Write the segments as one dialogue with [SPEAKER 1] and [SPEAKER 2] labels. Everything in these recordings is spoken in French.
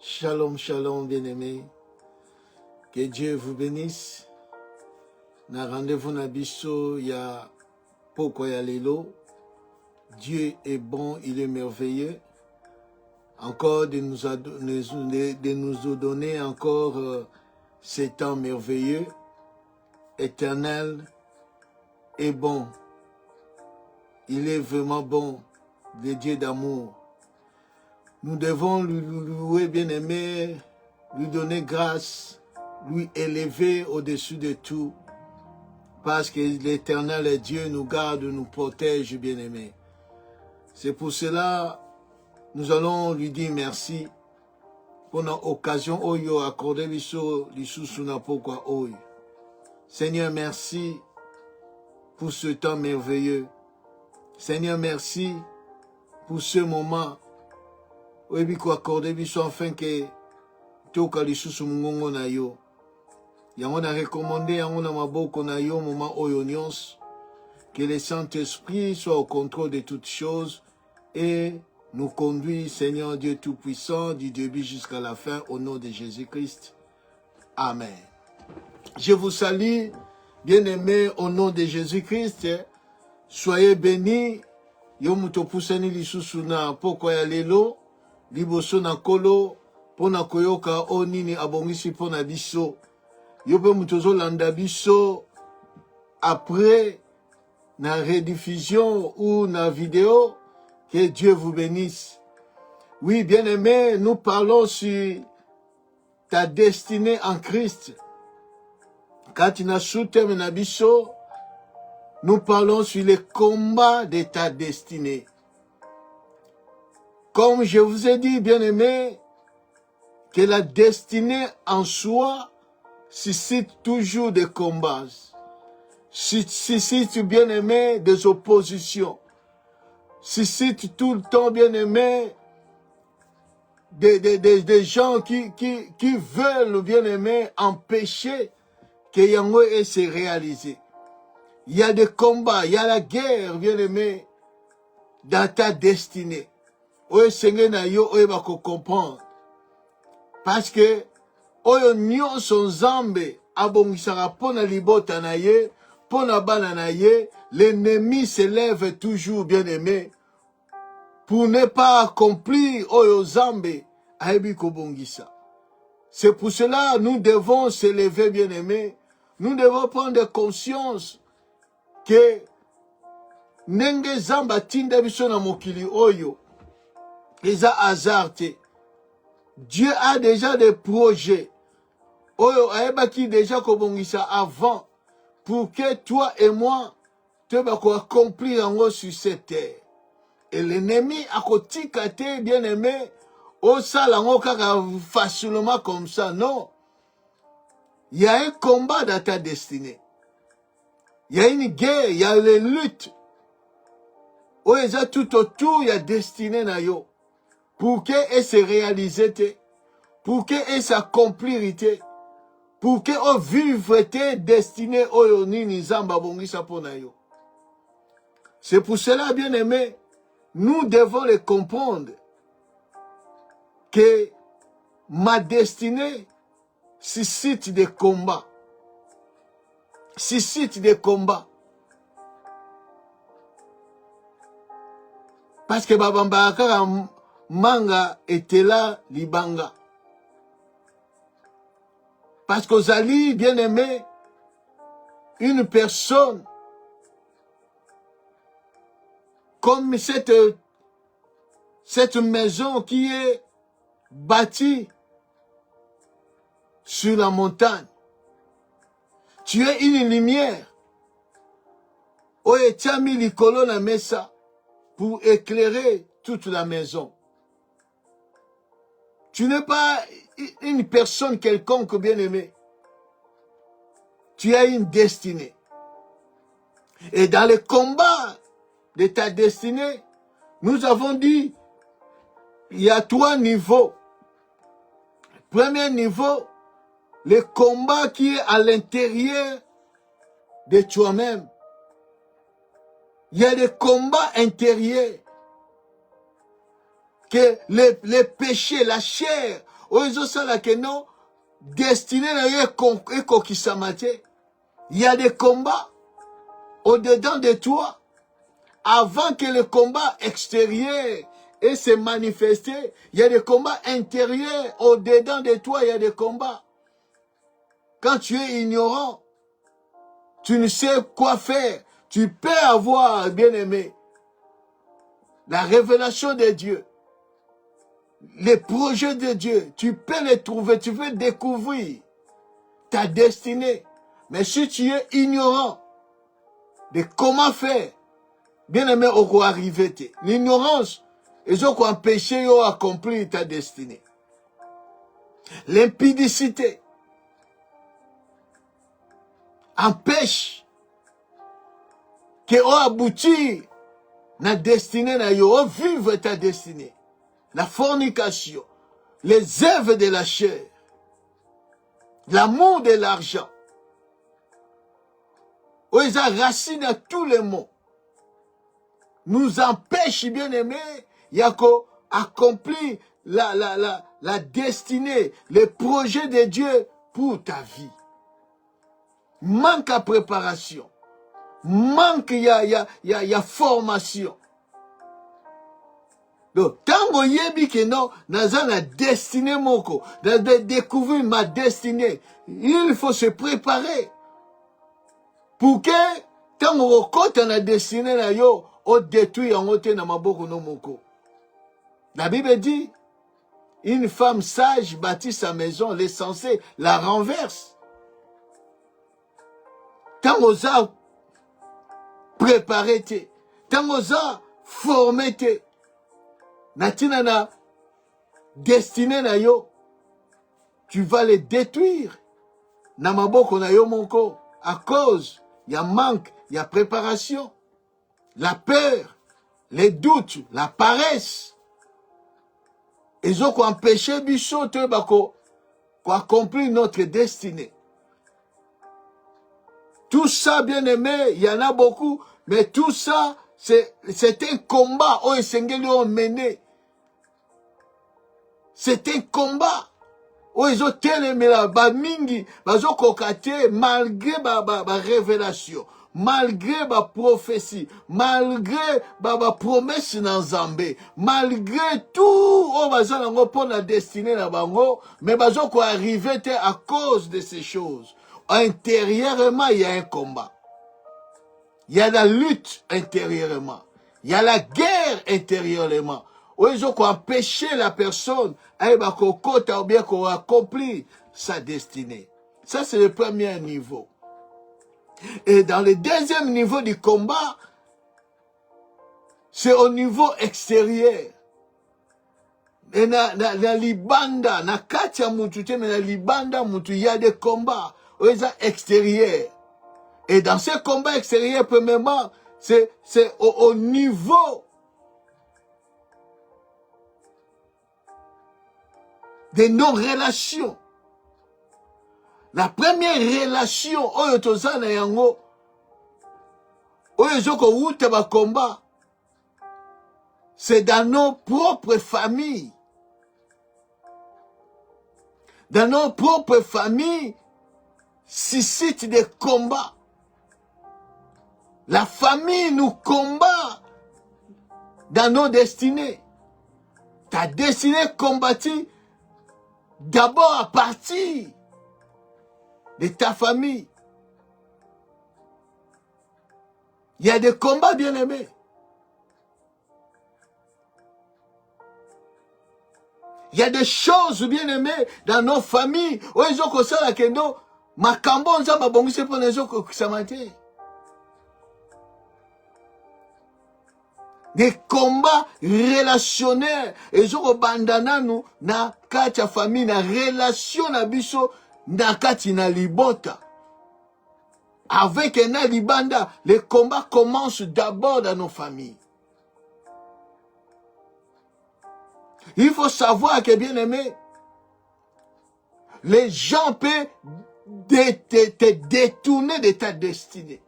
[SPEAKER 1] Shalom, shalom, bien-aimés. Que Dieu vous bénisse. Na rendez-vous na biso ya poko ya lelo. Dieu est bon, il est merveilleux. Encore de nous donner encore ces temps merveilleux, éternel et bon. Il est vraiment bon, le Dieu d'amour. Nous devons lui louer, bien-aimé, lui donner grâce, lui élever au-dessus de tout, parce que l'Éternel est Dieu, nous garde, nous protège, bien-aimé. C'est pour cela, nous allons lui dire merci pour l'occasion oyo accordé biso lisusu na pokwa oyo. Seigneur, merci pour ce temps merveilleux. Seigneur, merci pour ce moment. Oyebi ko accordé biso afin que toka lisusu mungongo na yo. Yango na recommandé yango na maboko na yo moment oyo nyonso. Que le Saint-Esprit soit au contrôle de toutes choses et nous conduit, Seigneur Dieu Tout-Puissant, du début jusqu'à la fin, au nom de Jésus-Christ. Amen. Je vous salue, bien-aimés, au nom de Jésus-Christ. Soyez bénis. Yo mutopusani lisusu na poko ya lelo, liboso na kolo, pona koyoka o nini abongisi pona biso. Yo pe mutozo landa biso, après, na rediffusion ou na vidéo, que Dieu vous bénisse. Oui, bien-aimé, nous parlons sur ta destinée en Christ. Quand tu n'as soutenu Menabiso, nous parlons sur le combat de ta destinée. Comme je vous ai dit, bien-aimé, que la destinée en soi suscite toujours des combats, suscite, bien-aimé, des oppositions, suscite tout le temps, bien-aimé, des gens qui veulent, bien-aimé, empêcher que Yango ait se réaliser. Il y a des combats, il y a la guerre, bien-aimé, dans ta destinée. Oyo senge na yo oyo bako comprendre. Parce que oyo nyonso Nzambe abongisaka pona libota na ye, pona bana na ye, l'ennemi se lève toujours, bien-aimé, pour ne pas accomplir oyo Nzambe ayebi kobongisa. C'est pour cela nous devons se lever, bien-aimé. Nous devons prendre conscience que ndenge Nzambe tinda biso na mokili oyo eza hasard te. Dieu a déjà des projets oyo ayebaki déjà kobongisa avant pour que toi et moi te bako accomplir yango sur cette terre. Et l'ennemi akotika te, bien-aimé, osala yango kaka facilement comme ça. Non. Il y a un combat dans ta destinée. Il y a une guerre, il y a les luttes. Oyo eza tout autour, il y a destinée na yo. Pour qu'elle se réalise, pour qu'elle s'accomplir, pour qu'elle vive tes destinées oyo nini Nzambe abongisa pona yo. C'est pour cela, bien-aimé, nous devons le comprendre que ma destinée suscite des combats. Suscite des combats. Parce que Babamba Kara Manga était là, Libanga. Parce qu'Ozali, bien-aimé, une personne comme cette maison qui est bâtie sur la montagne. Tu es une lumière. Oye tiami likolo na mesa pour éclairer toute la maison. Tu n'es pas une personne quelconque, bien-aimée. Tu as une destinée. Et dans le combat de ta destinée, nous avons dit, il y a 3 niveaux. Premier niveau, le combat qui est à l'intérieur de toi-même. Il y a des combats intérieurs. Que les péchés, la chair, oyo sala que non destiné na yo ekokisama te. Il y a des combats au-dedans de toi. Avant que le combat extérieur et se manifester, il y a des combats intérieurs. Au-dedans de toi, il y a des combats. Quand tu es ignorant, tu ne sais quoi faire. Tu peux avoir, bien-aimé, la révélation de Dieu, les projets de Dieu. Tu peux les trouver, tu peux découvrir ta destinée. Mais si tu es ignorant de comment faire, bien-aimé, on va arriver. L'ignorance, ils ont empêché d'accomplir ta destinée. L'impudicité empêche que on aboutit na destinée na yo, on vive ta destinée. La fornication, les œuvres de la chair, l'amour de l'argent. Oh, ils ont racine à tous les mots. Nous empêche, bien aimé, Yako, accomplir la destinée, les projets de Dieu pour ta vie. Manque à préparation. Manque, il y a formation. Donc, tant que yebi que non, naza na destinée moko, de découvrir ma destinée, il faut se préparer. Pour que, tant que côté na destinée na yo, on détruit en ôté na maboko no moko. La Bible dit, une femme sage bâtit sa maison, l'essentiel la renverse. Tant qu'on a préparé, tant qu'on a formé, natina na destiné na yo, tu vas les détruire. Na maboko na yo moko, à cause, il y a manque, il y a préparation. La peur, les doutes, la paresse. Ils ont empêché biso te bako pour accomplir notre destinée. Tout ça, bien aimé, il y en a beaucoup, mais tout ça, c'est un combat. Oh, Sengeli ont mené. C'est un combat. Oh, ils ont tellement la bamingi, bazo kokate malgré ba révélation, malgré ba prophétie, malgré ba promesse dans Zambé, malgré tout, oh bazo nango pour la destinée na bango, mais bazo ko arriver à cause de ces choses. Intérieurement, il y a un combat. Il y a la lutte intérieurement. Il y a la guerre intérieurement. Où ils ont empêché la personne à accomplir sa destinée. Ça, c'est le premier niveau. Et dans le deuxième niveau du combat, c'est au niveau extérieur. Et na libanda, na katia mutu te, mais na libanda mutu, il y a des combats extérieurs. Et dans ces combats extérieurs, premièrement, c'est au niveau de nos relations. La première relation, oyo tozana yango, oyo zoko wute ba combat, c'est dans nos propres familles. Dans nos propres familles, suscite des combats. La famille nous combat dans nos destinées. Ta destinée combattue d'abord à partir de ta famille. Il y a des combats, bien-aimés. Il y a des choses, bien-aimées, dans nos familles. Où ils ont ça la kendo, ma kambo nza ma bongise pour les autres qui s'amatent. Des combats relationnels. Ils ont bandana nous na katia famille na relation na biso na kati na libota. Avec un libanda, les combats commencent d'abord dans nos familles. Il faut savoir que, bien aimé, les gens peuvent te détourner de ta destinée.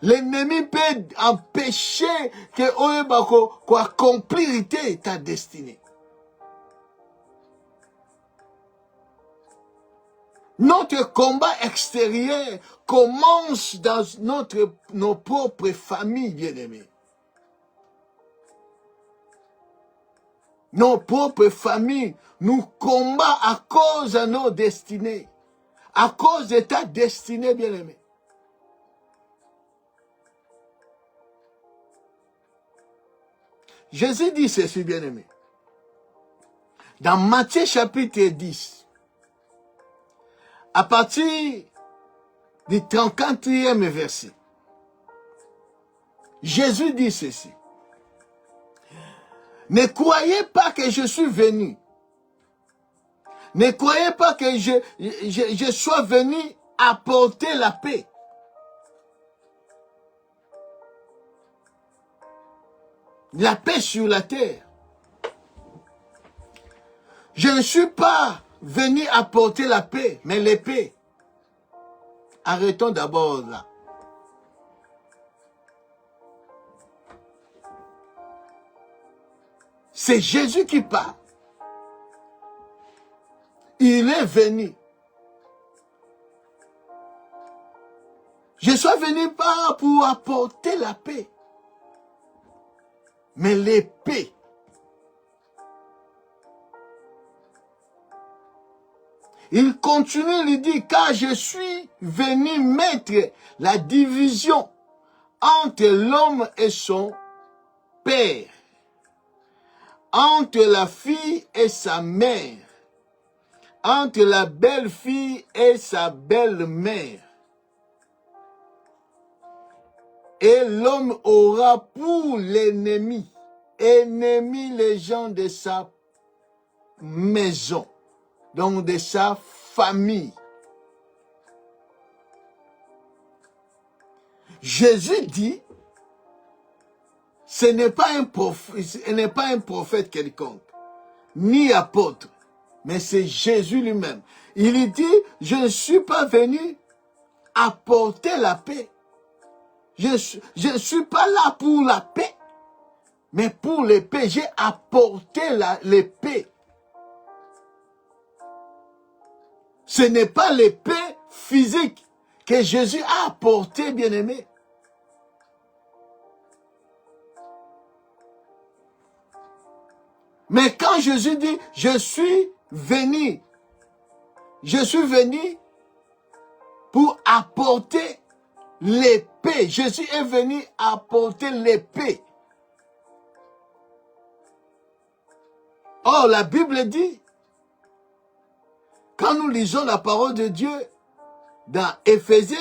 [SPEAKER 1] L'ennemi peut empêcher que Oyebako accomplir ta destinée. Notre combat extérieur commence dans nos propres familles, bien-aimés. Nos propres familles nous combattent à cause de nos destinées, à cause de ta destinée, bien-aimé. Jésus dit ceci, bien-aimé. Dans Matthieu chapitre 10, à partir du 34e verset, Jésus dit ceci. Ne croyez pas que je suis venu. Ne croyez pas que je sois venu apporter la paix. La paix sur la terre. Je ne suis pas venu apporter la paix, mais l'épée. Arrêtons d'abord là. C'est Jésus qui parle. Il est venu. Je suis venu pas pour apporter la paix, mais l'épée. Il continue, il dit, car je suis venu mettre la division entre l'homme et son père, entre la fille et sa mère, entre la belle-fille et sa belle-mère. Et l'homme aura pour l'ennemi, les gens de sa maison, donc de sa famille. Jésus dit, ce n'est pas un prophète quelconque, ni apôtre, mais c'est Jésus lui-même. Il dit, je ne suis pas venu apporter la paix. Je ne suis pas là pour la paix, mais pour l'épée. J'ai apporté l'épée. Ce n'est pas l'épée physique que Jésus a apporté, bien-aimé. Mais quand Jésus dit, je suis venu pour apporter l'épée. Jésus est venu apporter l'épée. Or, la Bible dit, quand nous lisons la parole de Dieu dans Éphésiens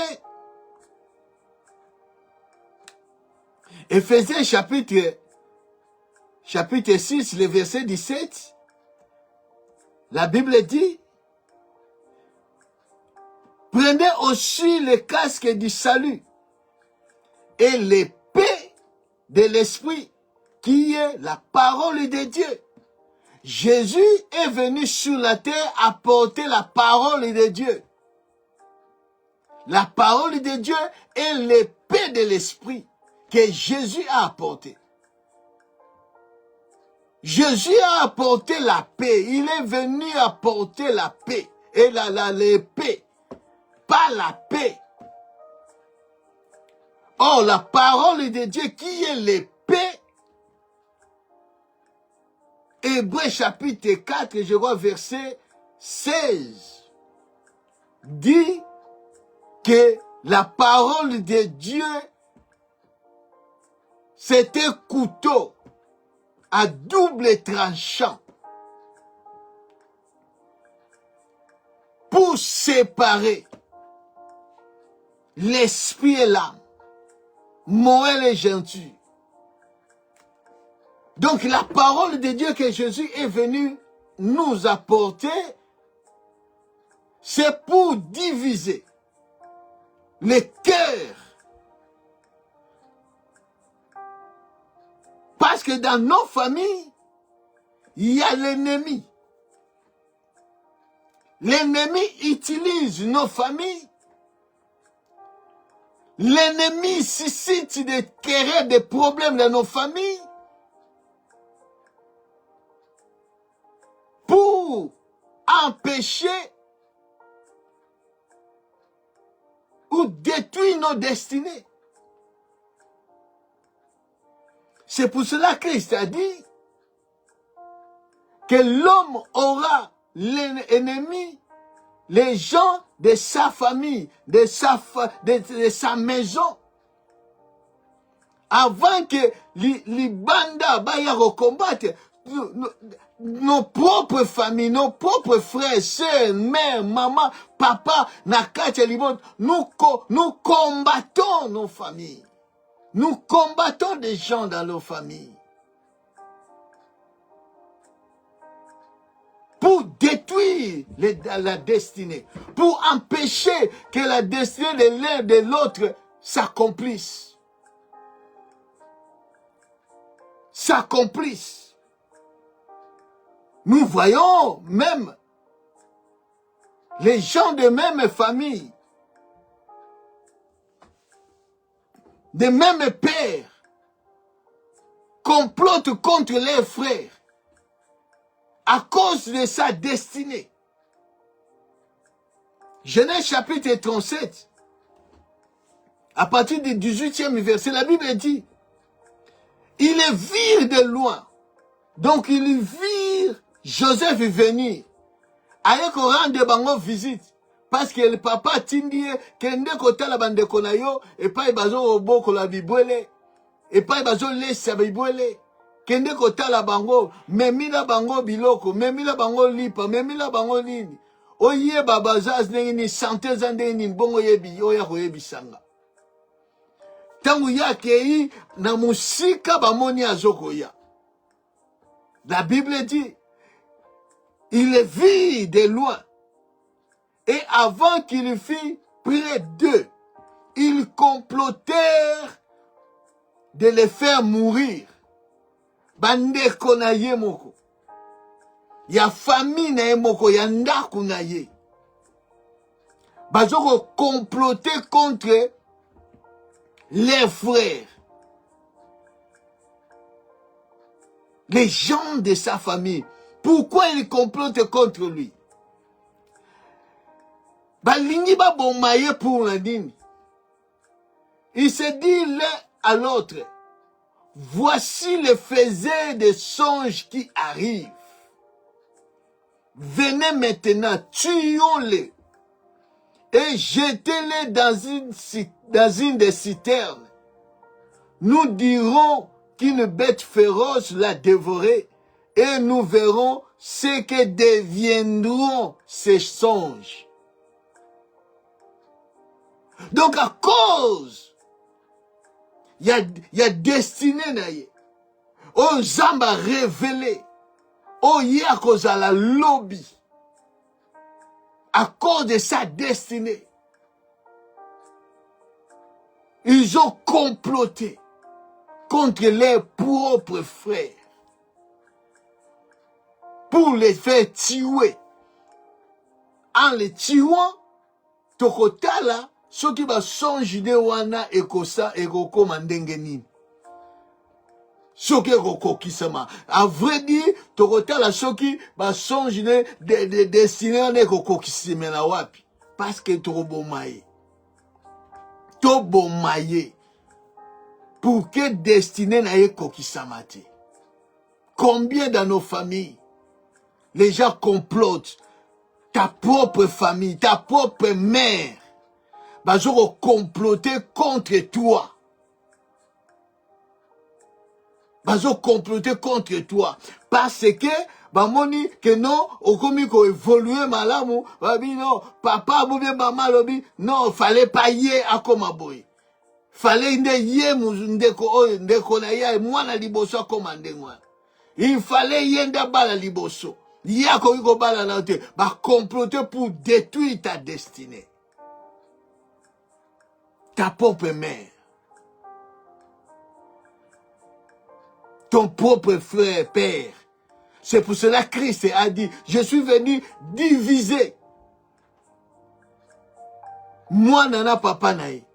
[SPEAKER 1] chapitre 6, le verset 17, la Bible dit, prenez aussi le casque du salut et l'épée de l'esprit qui est la parole de Dieu. Jésus est venu sur la terre apporter la parole de Dieu. La parole de Dieu est l'épée de l'esprit que Jésus a apporté. Jésus a apporté la paix. Il est venu apporter la paix et l'épée, pas la paix. Or, la parole de Dieu qui est l'épée, Hébreux chapitre 4, je vois verset 16, dit que la parole de Dieu, c'est un couteau à double tranchant pour séparer l'esprit et l'âme, moelle et gentil. Donc la parole de Dieu que Jésus est venu nous apporter, c'est pour diviser les cœurs. Parce que dans nos familles, il y a l'ennemi. L'ennemi utilise nos familles. L'ennemi suscite des querelles, des problèmes dans nos familles. Pour empêcher pour détruire nos destinées. C'est pour cela que Christ a dit que l'homme aura l'ennemi, les gens de sa famille, de sa maison. Avant que les bandas baya combattre nos propres familles, nos propres frères, sœurs, mères, maman, papa, nous combattons nos familles. Nous combattons des gens dans nos familles. Pour détruire la destinée. Pour empêcher que la destinée de l'un de l'autre s'accomplisse. S'accomplisse. Nous voyons même les gens de même famille, de même père, complotent contre leurs frères à cause de sa destinée. Genèse chapitre 37, à partir du 18e verset, la Bible dit, ils les virent de loin. Donc ils virent Joseph venir. Aye ko rendre bango visite. Parce que le papa tindie kende kota la bande konayo et pas bazo oboko la bibwele et pas bazo lesa bibwele kende kota la bango memila bango biloko memila bango lipa memila bango nini oye babazaz nini santé zande nini bongo yebi oya ko yebisanga tangu yake na musika bamoni azokoya. La Bible dit il les vit de loin. Et avant qu'il fût près d'eux, ils complotèrent de les faire mourir. Bande konaye moko. Ya famille na moko, ya ndaku na ye. Bazoko comploter contre les frères. Les gens de sa famille. Pourquoi ils complotent contre lui? Balingi ba bomaye pour la dîne. Il se dit l'un à l'autre, voici le faisait des songes qui arrivent. Venez maintenant, tuons-les et jetez-les dans une des citernes. Nous dirons qu'une bête féroce l'a dévoré et nous verrons ce que deviendront ces songes. Donc à cause, il y a destiné naye. On zamba révélé. On y a cause à la lobby. À cause de sa destinée. Ils ont comploté contre leurs propres frères. Pour les faire tuer. En les tuant, Tokotala, ceux qui va songe de wana ekosa ekokoma ndenge nini. Soki ekokokisama. À vrai dire, tokotala soki ba songe de destiné ne ekokokisime na wapi. Parce que tobomaye. Tobomaye. Pour que destiné na ekokisama te. Combien dans nos familles, les gens complotent ta propre famille, ta propre mère. Bazoko comploter contre toi. Bazoko comploter contre toi. Parce que, bamoni, que non, okomi ko évoluer malamu, babi non, papa, boube, maman, lobi, non, fallait pas yé à komaboy. Fallait nde yé ndeko na ya, mwana liboso komande mwana. Il fallait yé nda bala liboso. Yako yiko bala na te, ba comploter pour détruire ta destinée. Ta propre mère, ton propre frère, père. C'est pour cela que Christ a dit, je suis venu diviser. Moi nana papa nae.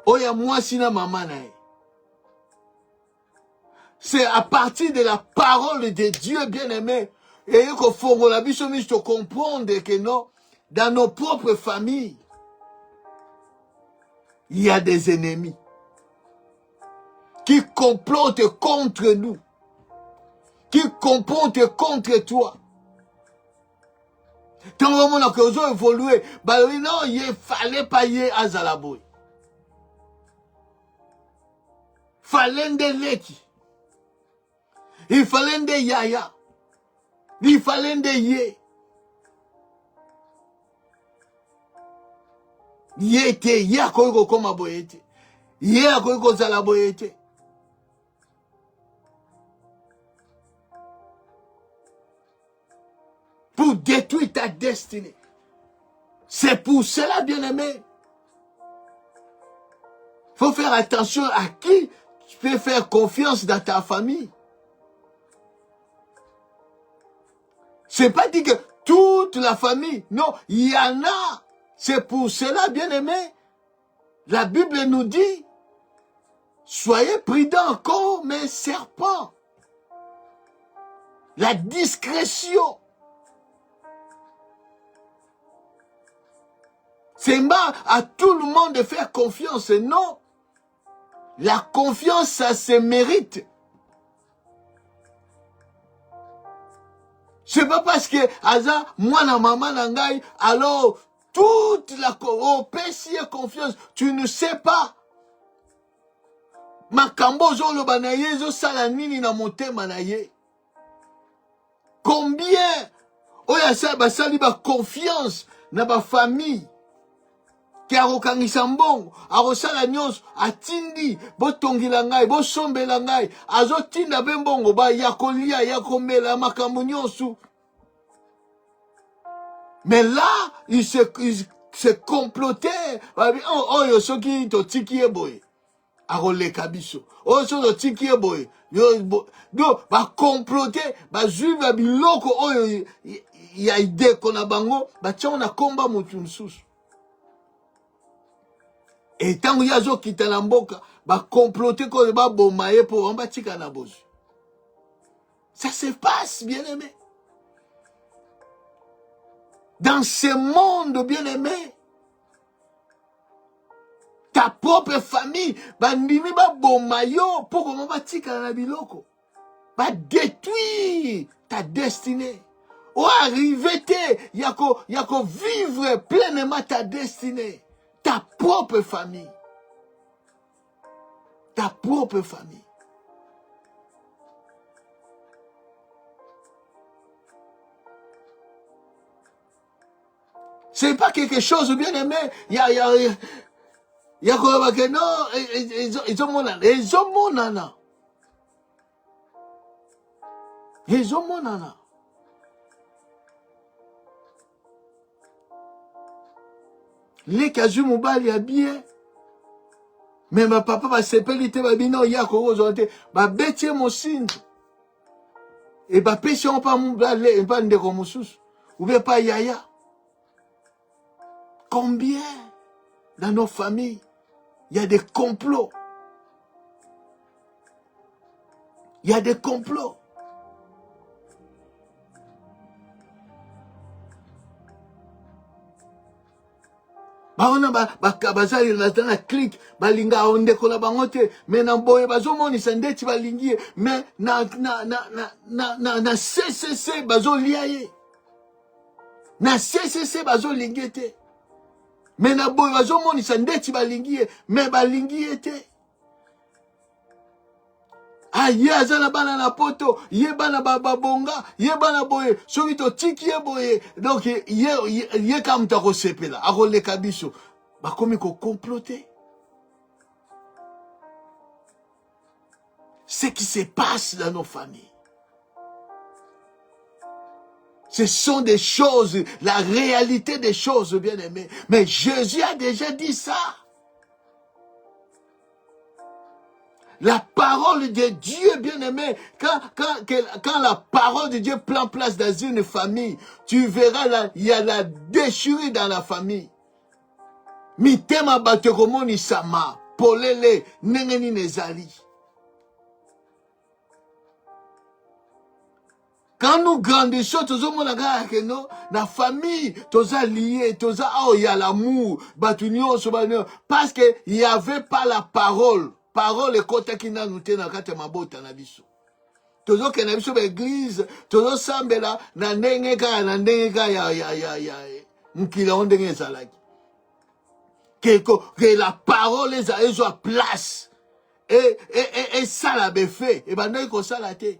[SPEAKER 1] Oya moi sina maman nae. C'est à partir de la parole de Dieu bien-aimé. Et qu'il faut qu'on a besoin de comprendre que non, dans nos propres familles, il y a des ennemis qui complotent contre nous, qui complotent contre toi. Tant vraiment que vous évolué, bah oui, non, il fallait pas y aller à Zalaboy. Fallait des leki. Il fallait des yaya. Il fallait des yé. Yete, ya koiko koma boyete. Ya koiko zalaboyete. Pour détruire ta destinée. C'est pour cela, bien-aimé. Il faut faire attention à qui tu peux faire confiance dans ta famille. C'est pas dit que toute la famille. Non, il y en a. C'est pour cela, bien-aimé. La Bible nous dit, soyez prudents comme un serpent. La discrétion. C'est pas à tout le monde de faire confiance, non. La confiance, ça se mérite. C'est pas parce que, Aza, moi, na maman, nangai, alors, toute la, oh, pèse confiance, tu ne sais pas. Makambo, zo lo banaye, zo salanini na motema na ye. Combien, oh, ya sa, ba sali ba confiance, na ba famille. Ki arokangisa mbongo, arosala nyonso, atindi, botongila ngai, bosombela ngai, azotinda be mbongo, ba ya kolia, ya komela, makambo nyonso. Mais là, il se complotait. Oh, yo soki to tiki eboye. Aroleka biso. Oh, so to tiki eboye. Yo, ba comploter, ba juive biloko, oh, ya ide kona bango, ba tia na komba mutu msusu. Et tant ya zo kita na mboka, ba comploter ko ba bomaye po amba tika na bozu. Ça se passe, bien aimé. Dans ce monde, bien aimé, ta propre famille, ba ndimi ba bomayo po ko ba tika na biloko. Ba détruire ta destinée. Ou arriver te, yako vivre pleinement ta destinée. Ta propre famille. Ta propre famille. C'est pas quelque chose de bien aimé. Il y a quoi que non, ils ont mon nana. Ils ont mon nana. Les kazu mobali habillé. Mais ma papa va s'épeliter, va bino ya koro zonte, va bêtir mon signe. Et va pêcher on pas mon balai, et pas ndeko moussus. Ou bien pas yaya. Combien dans nos familles, il y a des complots. Il y a des complots. Baona bazali na clique balinga onde kola bangote mais na boye bazomonisa ndeti balingie mais na CCC bazoliaye na CCC bazolingete mais na boye bazomonisa ndeti balingie mais balingie te. Ah, ye azana bana na poto, ye bana babonga, ye bana boye, soki to tiki ye boye, donc ye kam ta ko sepela, ako le kabiso, ba komi ko comploter. Ce qui se passe dans nos familles. Ce sont des choses, la réalité des choses, bien aimés. Mais Jésus a déjà dit ça. La parole de Dieu, bien-aimé, quand la parole de Dieu prend place dans une famille, tu verras, il y a la déchirure dans la famille. Mitema batekomoni sama, polele, nengeni nezali. Quand nous grandissons, tous les gens la famille, tous liés, tous il y a l'amour, parce que il y avait pas la parole. Parole est côté qui n'a nous tenu dans kate mabota na biso. Tous que na biso l'église, tous sambela na ndengeka ya mukila ondenge zalaki. Que la parole est à place et ça l'a fait et ben ko ça la té.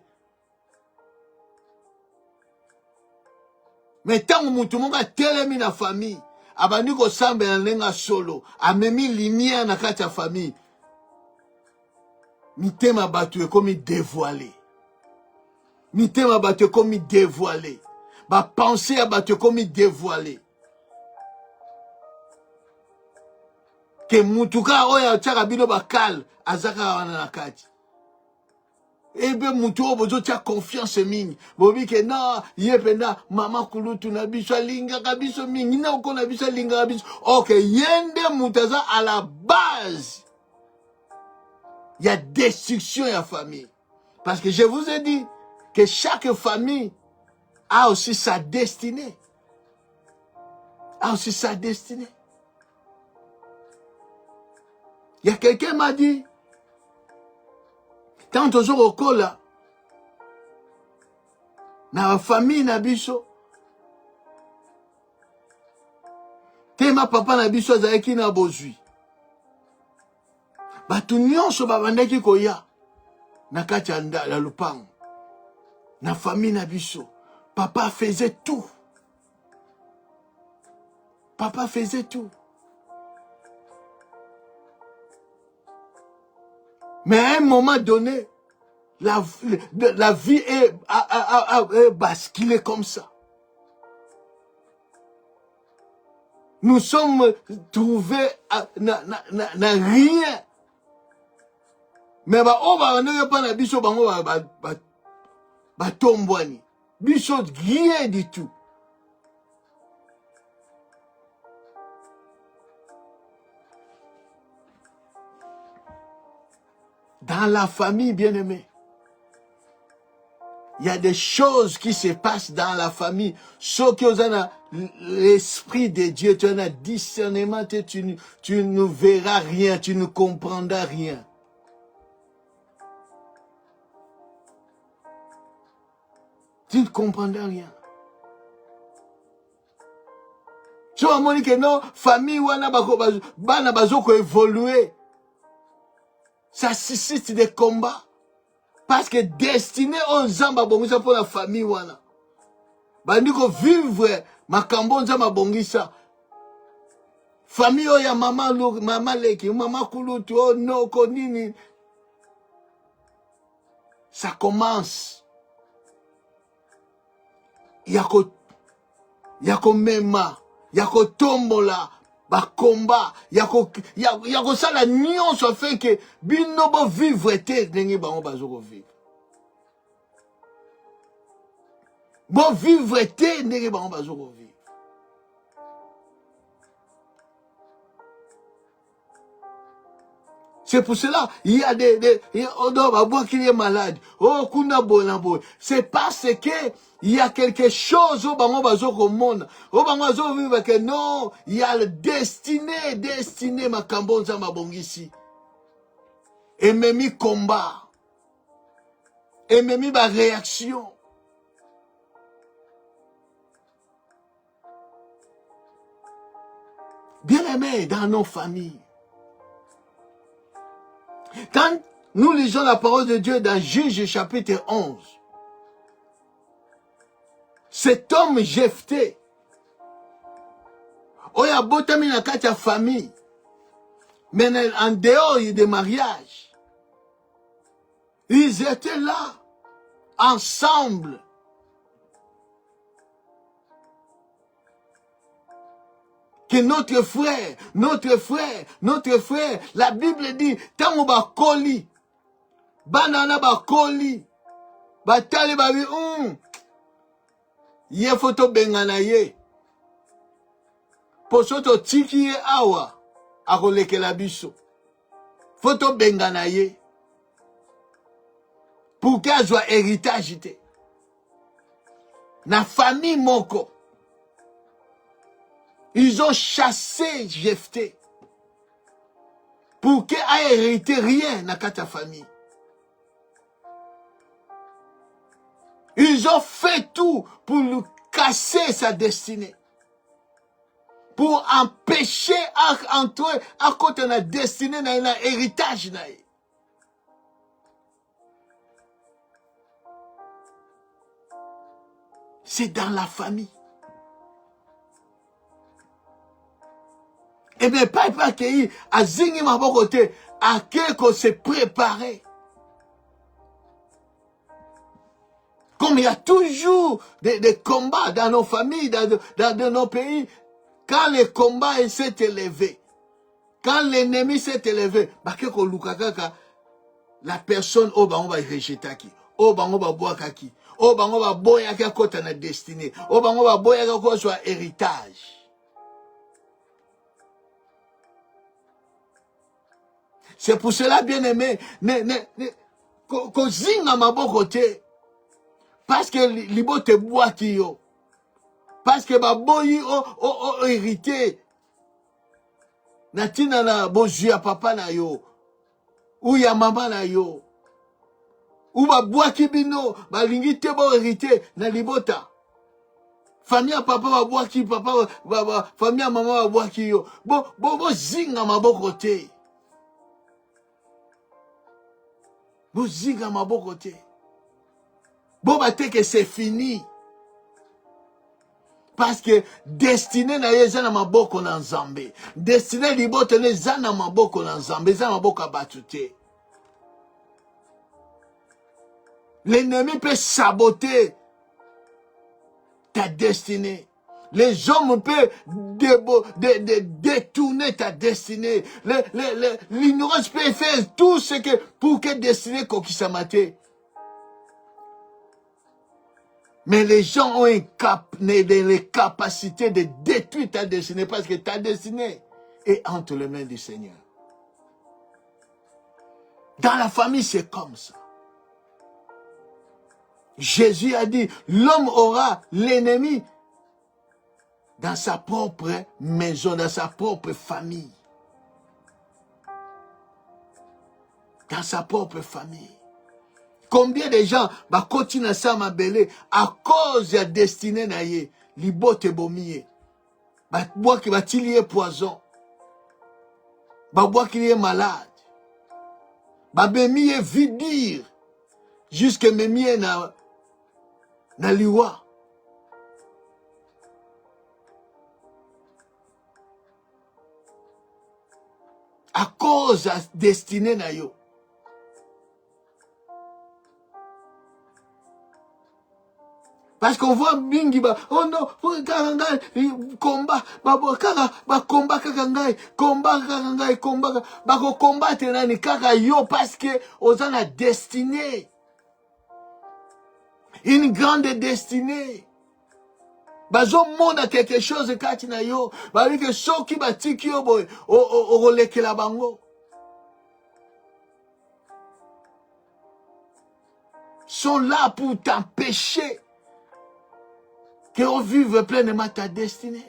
[SPEAKER 1] Mais tant que tout le monde a tellement na famille, abandi ko sambela ndenga solo, amemi lumière na kati ya famille. Mitema batu comme dévoilé. Mitema batu comme dévoilé. Ba pensée à batu comme dévoilé. Que mutuka oya tchaka bino bakal azaka wana na kati. Ebe mutu obozo tia confiance mingi. Bobi ke na yependa mama kulutu na biso linga kabiso mingi na ukona biso linga kabiso. OK, yende mutaza à la base. Il y a destruction à la famille. Parce que je vous ai dit que chaque famille a aussi sa destinée. A aussi sa destinée. Il y a quelqu'un qui m'a dit, tant toujours au cola, dans la famille nabiso, tema papa nabiso azaki na bozui. Batu nyonso babandaki koya na kati ya la lupango. Na famille nabiso, papa faisait tout. Papa faisait tout. Mais à un moment donné, la vie est basculée comme ça. Nous sommes trouvés na rien. Mais on ne pas na biso bango ba tombwani. Biso rien du tout. Dans la famille, bien-aimée, il y a des choses qui se passent dans la famille. Ceux qui ont l'esprit de Dieu, tu as un discernement, tu ne verras rien, tu ne comprendras rien. Tu ne comprendras rien. Tu vas me dire que non, famille, wana bana bazoko évoluer. Ça suscite des combats. Parce que destiné aux zamba bongisa pour la famille wana. Bandiko vivre makambo nzamba bongisa. Famille oya mama leki, mama kulutu, oh no konini. Ça commence. Yako mema, yako tombola. Bakomba, yako sala nyonso afin que bino bo vivre te ndenge bango bazoko vivre. Bo vivre te ndenge bango bazoko vivre. C'est pour cela, il y a qui est malade. Oh, kuna bonaboy. C'est parce que il y a quelque chose au bango bazoko monde. Au bango bazoko vivre que non, il y a le destiné makambo nzamba bongisi. Et même combat. Et même ba réaction. Bien-aimés dans nos familles. Quand nous lisons la parole de Dieu dans Juge chapitre 11, cet homme Jephthé, oya botami na kati ya famille, mais en dehors des mariages, ils étaient là, ensemble. Que notre frère, la Bible dit, tango ba koli, banana ba koli, batali ba bi, ye photo bengana ye, posoto tiki ye awa, akoleke la biso, photo bengana ye, pour qu'elle soit héritage te. na famille moko. Ils ont chassé Jephthé pour qu'il ait hérité rien dans ta famille. Ils ont fait tout pour lui casser sa destinée. Pour empêcher entrer à côté de la destinée, dans l'héritage. C'est dans la famille. Eh bien, pas qu'il a zingé ma bon côté, à quel qu'on s'est préparé. Comme il y a toujours des combats dans nos familles, dans nos pays, quand le combat s'est élevé, quand l'ennemi s'est élevé, bah, la personne, oh, bah, on va rejeter qui, oh, bah, on va boire qui, oh, bah, on va boire qui à côté de la destinée, oh, bah, on va boire qui à côté de héritage. C'est pour cela, bien aimé, qu'on zing à ma bon côté. Parce que libo te boit qui yo. Parce que ma boyi o hérité. Natina na bonjour à papa na yo. Ou ya maman na yo. Ou ma boit qui bino. Ma lingi te bo hérité na libota. Famille à papa ma boit qui papa. Famille à maman ma boit qui yo. Bon zing à ma bon côté. Bon zing à ma bon côté. Bon, bah, que c'est fini. Parce que destiné na ye zana maboko na nzambe. Destiné libote ne zana maboko na nzambe. Zana maboko abatute. L'ennemi peut saboter ta destinée. Les hommes peuvent détourner ta destinée. L'ignorance peut faire tout ce que pour que destinée kokisamaté. Mais les gens ont les capacités de détruire ta destinée parce que ta destinée est entre les mains du Seigneur. Dans la famille, c'est comme ça. Jésus a dit, l'homme aura l'ennemi dans sa propre maison, dans sa propre famille. Dans sa propre famille. Combien de gens continuent à s'amabéler à cause de la destinée naïe, libote bomiye, bois qui va tirer poison, bois qui est malade, bemiye vidir, jusque memiye na liwa. À cause de la destinée naïe. Parce qu'on voit mingi oh non, combat, combat kakangai, combattre nani kaka yo parce que aux a la destinée. Une grande destinée. Bazo monde a quelque chose katina yo, bali que soki batiki yo boy, roleke la bango. Sont là pour t'empêcher qu'on vive pleinement ta destinée.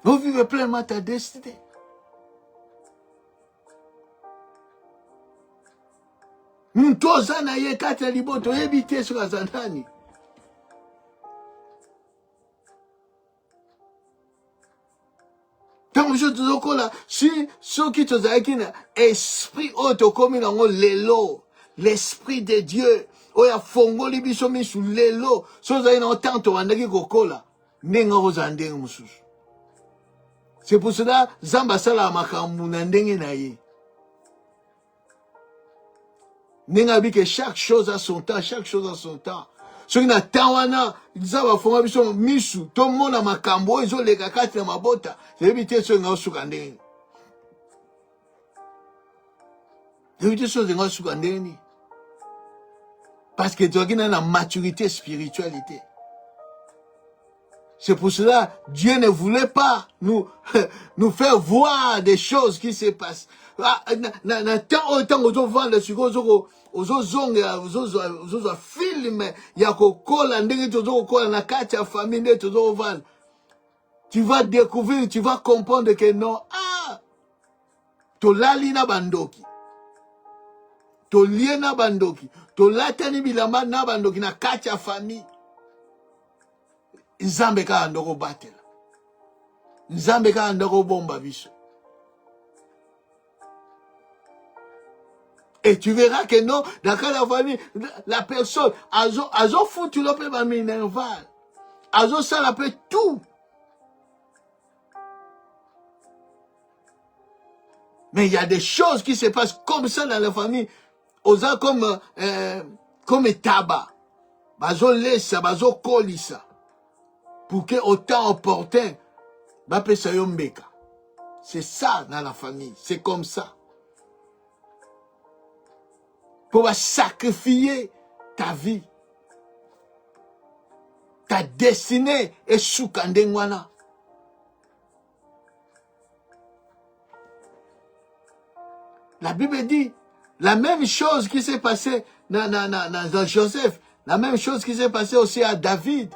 [SPEAKER 1] On vive pleinement ta destinée. Nous tous en ayons quatre liboto éviter sur la zandani. Tant je te dis là, si ceux qui te disent esprit auto comme ils ont l'esprit de Dieu. Oya fongoli biso misu lelo soza ina otanto wandaki kokola nenga kozande mususu. C'est pour cela zamba sala makambu na ndenge na ye. Nenga bike chaque chose a son temps, chaque chose a son temps. Soki na tawana zaba fonga biso misu to mona makambo ezo leka kati na mabota. Zebite so nga osuka ndenge. Zebite so nga osuka ndenge. Parce que tu as une maturité spiritualité. C'est pour cela Dieu ne voulait pas nous, nous faire voir des choses qui se passent. Tu vas découvrir, tu vas comprendre que non, tolali na bandoki, tolie na bandoki, tolatani bilamba na bandoki na kati ya famille. Nzambe ka ndoko batela. Nzambe ka ndoko bomba biso. Et tu verras que non, dans la famille, la personne, azo foutu l'opé ba minerval. Azo ça la peut tout. Mais il y a des choses qui se passent comme ça dans la famille. Osa comme tabac. Bazo laisse, bazo kolisa. Pour que au temps opportun, c'est ça dans la famille, c'est comme ça. Pour sacrifier ta vie, ta destinée est sous Kandengwana. La Bible dit la même chose qui s'est passée dans Joseph, la même chose qui s'est passée aussi à David.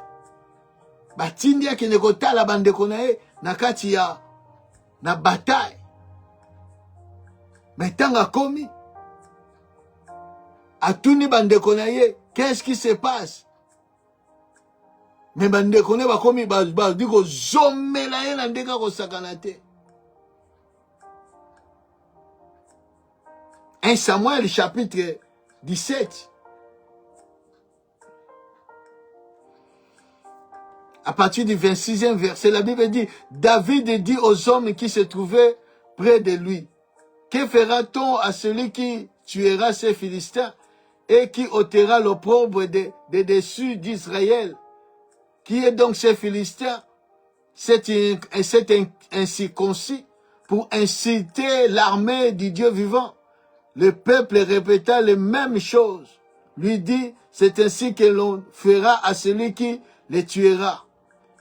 [SPEAKER 1] Batindia qui ne kota la bande konae na kati ya na bataille. Mais tant a commis a tuni bande konae, qu'est-ce qui se passe? Mais bande konae ba komi ba diko zomela ye na ndeka ko sakanate. 1 Samuel chapitre 17. À partir du 26e verset, la Bible dit, David dit aux hommes qui se trouvaient près de lui, que fera-t-on à celui qui tuera ces Philistins et qui ôtera l'opprobre des dessus d'Israël? Qui est donc ces Philistins? C'est incirconcis pour inciter l'armée du Dieu vivant. Le peuple répéta les mêmes choses. Lui dit, c'est ainsi que l'on fera à celui qui les tuera.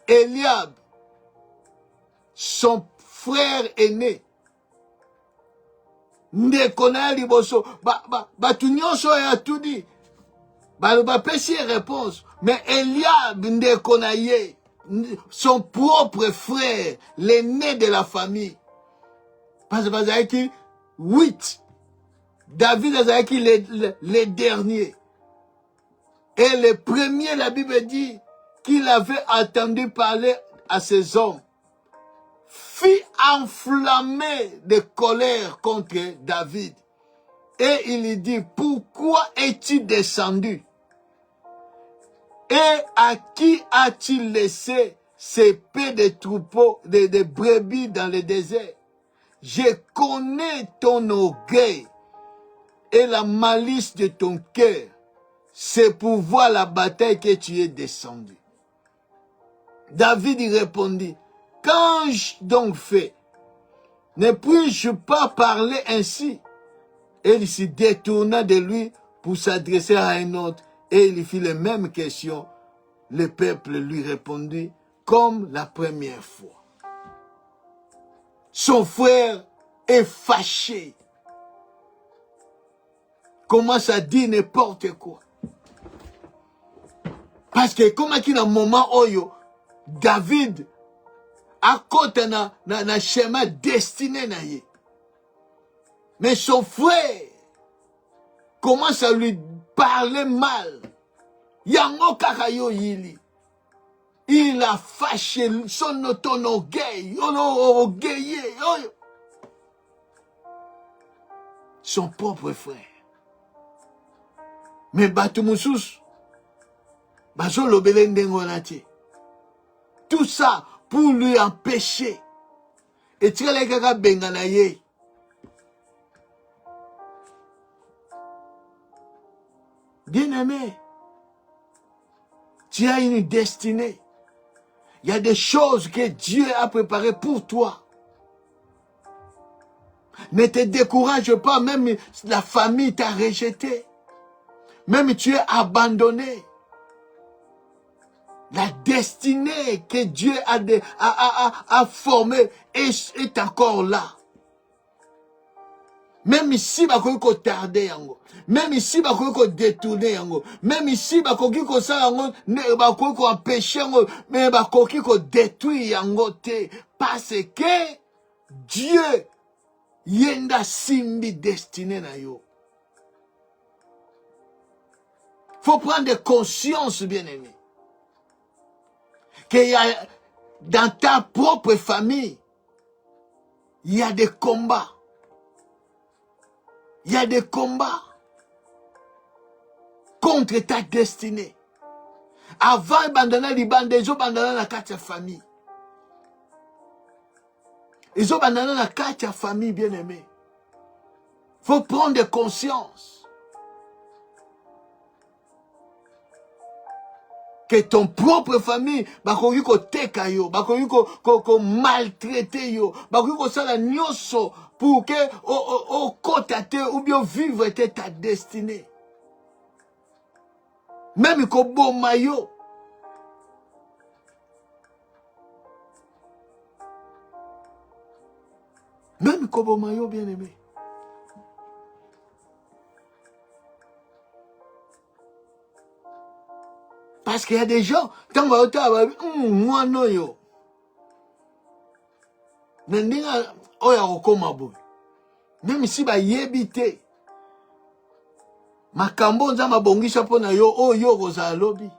[SPEAKER 1] Eliab, son frère aîné, ndekona liboso, batu nyonso ya tout dit, ba pesi réponse, mais Eliab ndekona ye, son propre frère, l'aîné de la famille, parce que 8, David azaki les derniers, et le premier, la Bible dit, qu'il avait entendu parler à ces hommes, fit enflammer de colère contre David. Et il lui dit, pourquoi es-tu descendu? Et à qui as-tu laissé ces paix de troupeaux, de brebis dans le désert? Je connais ton orgueil et la malice de ton cœur. C'est pour voir la bataille que tu es descendu. David y répondit, qu'ai-je donc fait? Ne puis-je pas parler ainsi? Et il se détourna de lui pour s'adresser à un autre, et il fit les mêmes questions. Le peuple lui répondit comme la première fois. Son frère est fâché. Commence à dire n'importe quoi. Parce que comme il y a un moment où David a côté na schéma destiné na ye. Mais son frère commence à lui parler mal. Yango kakayo yili. Il a fâché son orgueil. Son propre frère. Mais Batumusus, Baso lobele ndengonati. Tout ça pour lui empêcher. Et tu les gars benganaye. Bien-aimé, tu as une destinée. Il y a des choses que Dieu a préparées pour toi. Ne te décourage pas, même la famille t'a rejeté. Même tu es abandonné. La destinée que Dieu a formée est encore là. Même ici, bakoki ko tarder yango. Même ici, bakoki ko détourner yango. Même ici, bakoki ko sala yango, bakoki ko empêcher yango, mais bakoki ko détruire yango te. Parce que Dieu yenda simbi destiné na yo. Faut prendre conscience, bien-aimé, qu'il y a dans ta propre famille, il y a des combats. Il y a des combats contre ta destinée. Avant, bandana libande, ils ont bandana la quatre famille. Ils ont bandana la quatre famille, bien-aimé. Faut prendre conscience que ton propre famille, bakoki ko teka yo, bakoki ko maltraiter yo, bakoki ko sala nyoso pour que o kotate ou bien vivre ta destinée. Même ko boma yo. Même ko boma yo, bien-aimé. Parce qu'il y a des gens, quand on va dire, moi non yo. Même si ba yebite, makambo nzamba bongisha pona yo, oh yo goza lobby.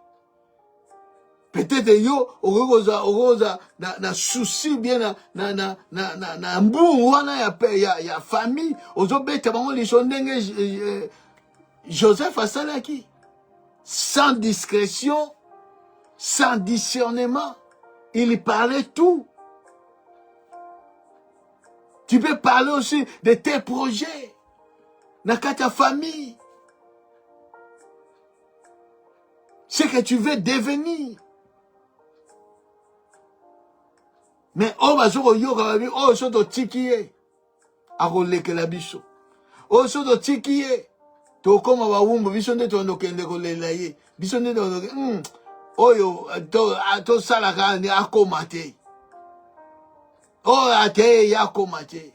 [SPEAKER 1] Peut-être yo, ogoza na souci bien na mbu wana ya famille, ozo beta bango liso ndenge Joseph asalaki. Sans discrétion, sans discernement, il parlait tout. Tu peux parler aussi de tes projets, dans ta famille, ce que tu veux devenir. Mais soto tikiye, akoleke la biso. Soto tikiye, to koma wawumbu biso nde to ndokende kolela ye. Biso nde to oyo to salaka ni akoma te. Ate yakoma te.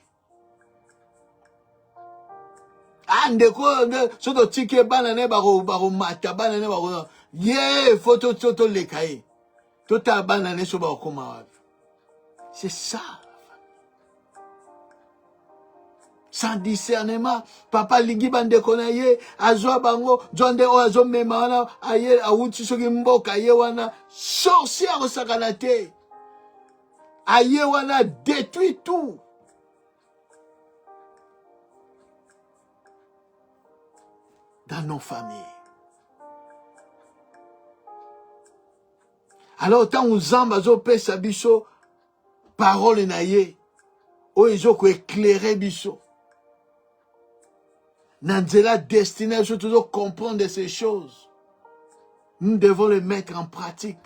[SPEAKER 1] Ndeko soto tikiye bana ne bako mata bana ne bako ye foto to lekaye. Tota bana ne so bako koma wapi. C'est ça. Sans discernement, papa lingi bande konaye, azwa bango, jonde o azo mema wana, aye awuti soki mboka aye wana, sorcière au sakanate. Aye wana détruit tout. Dans nos familles. Alors, tant nous en bazo pesa biso, parole naye, o izo ko éclairer biso. Nanzela destinée, je toujours comprendre ces choses. Nous devons les mettre en pratique.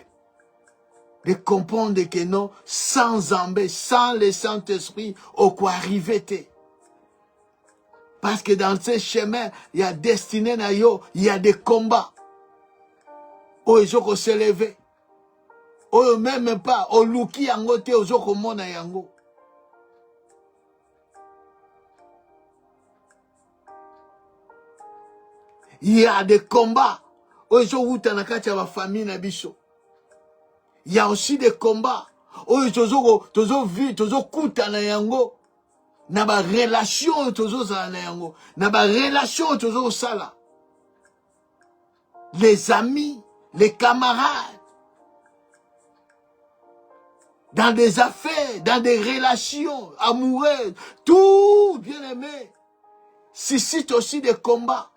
[SPEAKER 1] De comprendre que non, sans Zambé, sans le Saint-Esprit, au quoi arriver. Parce que dans ces chemins, il y a destiné na yo, il y a des combats. Oh, ils ont se lever. Oh, même pas, oh, luki yango te, ils ont mona yango. Il y a des combats. Oh, ils ont la famille na biso. Il y a aussi des combats. Oh, ils ont vu, ils ont kuta na yango. Na ba relation, ils ont na yango. Na ba relation, ils ont sala. Les amis, les camarades. Dans des affaires, dans des relations amoureuses. Tout, bien aimé. Suscite aussi des combats.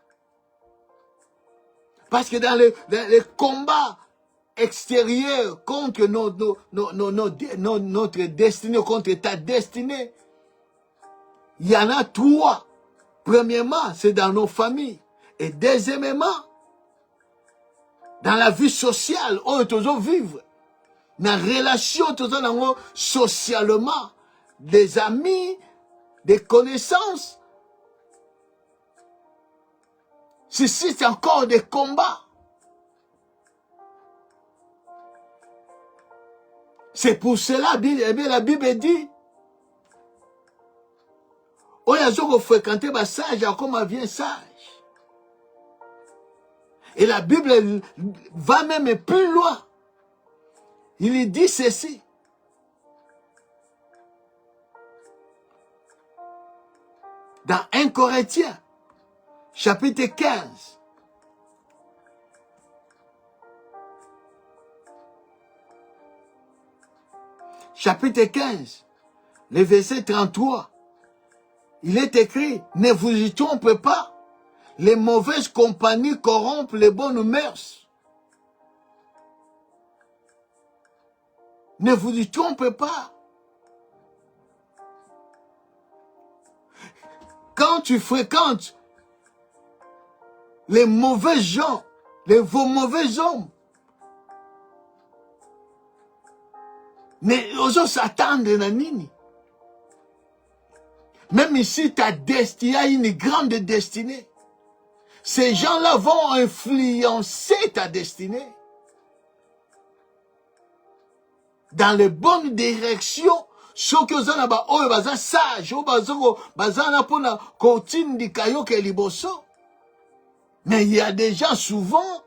[SPEAKER 1] Parce que dans les combats extérieurs contre notre destinée, contre ta destinée, il y en a trois. Premièrement, c'est dans nos familles. Et deuxièmement, dans la vie sociale, on est toujours vivre. Dans la relation, toujours socialement, des amis, des connaissances. Ceci, c'est encore des combats.
[SPEAKER 2] C'est pour cela, eh bien, la Bible dit, oyo azoko fréquenter ba sage comme un bien sage. Et la Bible va même plus loin. Il dit ceci. Dans 1 Corinthiens, chapitre 15. Chapitre 15, le verset 33. Il est écrit, ne vous y trompez pas, les mauvaises compagnies corrompent les bonnes mœurs. Ne vous y trompez pas. Quand tu fréquentes les mauvais gens, vos mauvais hommes, mais aux autres s'attendent à nini. Même ici, ta destinée a une grande destinée. Ces gens-là vont influencer ta destinée dans les bonnes directions. Ceux qui ont ba oyo baza sage, oyo bazana pona kotindika yo ke liboso. Mais il y a des gens souvent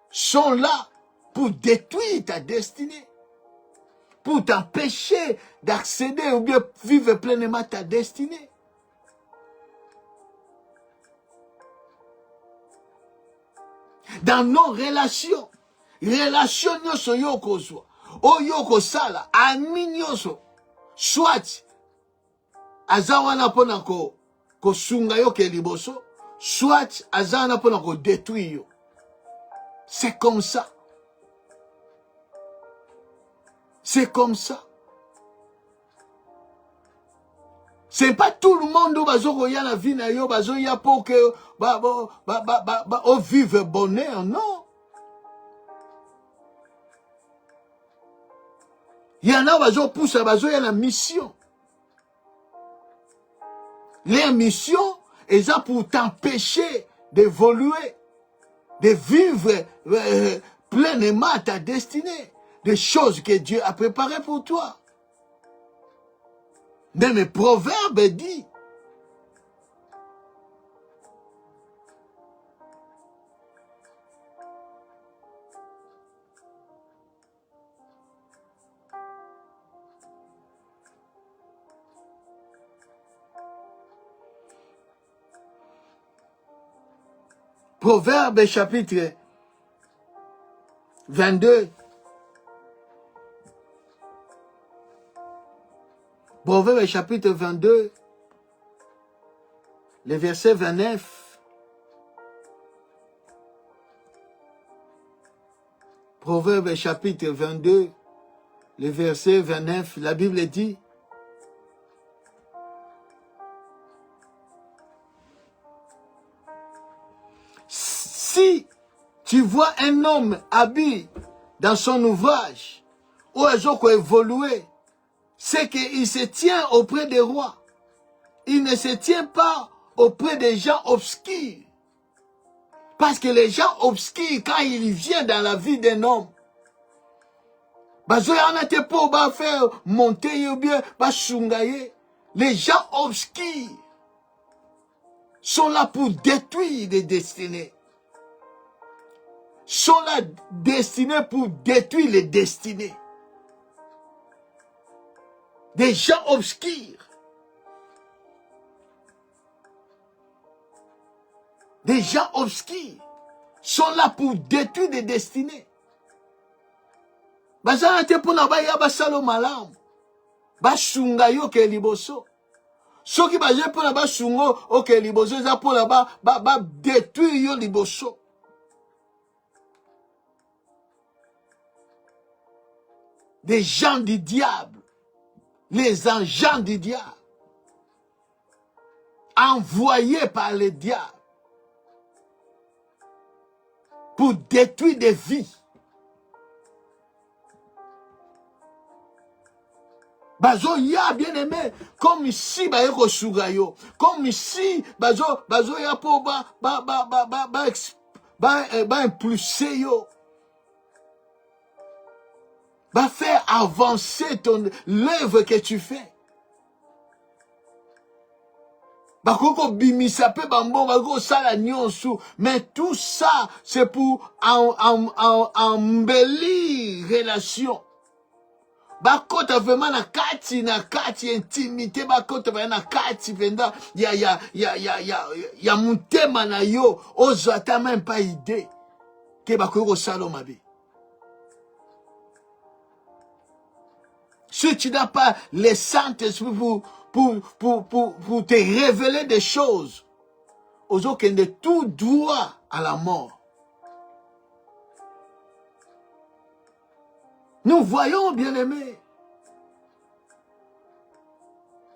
[SPEAKER 2] sont là pour détruire ta destinée, pour t'empêcher d'accéder ou bien vivre pleinement ta destinée. Dans nos relations, nyonso yo kozwa, oyo kosala, ami nyonso, soit aza wana pona kosunga yo ke liboso, soit aza wana pona kodétruire yo. C'est comme ça. C'est comme ça. C'est pas tout le monde qui bazo ya la vie na yo bazo ya pour que on vive bonheur, non. Il y en a bazo pousse bazo ya la mission. Les missions est là pour t'empêcher d'évoluer, de vivre pleinement ta destinée, des choses que Dieu a préparées pour toi. Même le proverbe dit, Proverbe chapitre 22, Proverbe chapitre 22, le verset 29. Proverbe chapitre 22, le verset 29, la Bible dit, si tu vois un homme habile dans son ouvrage, ou un jour évolué, c'est qu'il se tient auprès des rois. Il ne se tient pas auprès des gens obscurs. Parce que les gens obscurs, quand ils viennent dans la vie d'un homme, faire monter ou bien les gens obscurs sont là pour détruire des destinées. Sont là destinés pour détruire les destinées. Des gens obscurs. Des gens obscurs sont là pour détruire des destinées. Bazana te pona ba ya basalo malamu. Basunga yo ke liboso. Soki baje pona basungo o ke liboso za pona ba détruire yo liboso. Des gens du diable. Les agents du diable. Envoyés par le diable. Pour détruire des vies. Bazo ya bien aimé, comme ici bayeko sugayo, comme ici bazo ya po ba impulser yo. va faire avancer l'œuvre que tu fais. Bakoko bimisa pe bambonga ko sala nyonso, mais tout ça c'est pour embellir relation. Bakota vraiment na kati intimité, bakota vraiment na kati venda ya mutema na yo, ozo ata même pas idée que bakoko sala mabe. Si tu n'as pas le Saint-Esprit pour te révéler des choses, aujourd'hui, de tout droit à la mort. Nous voyons, bien-aimés,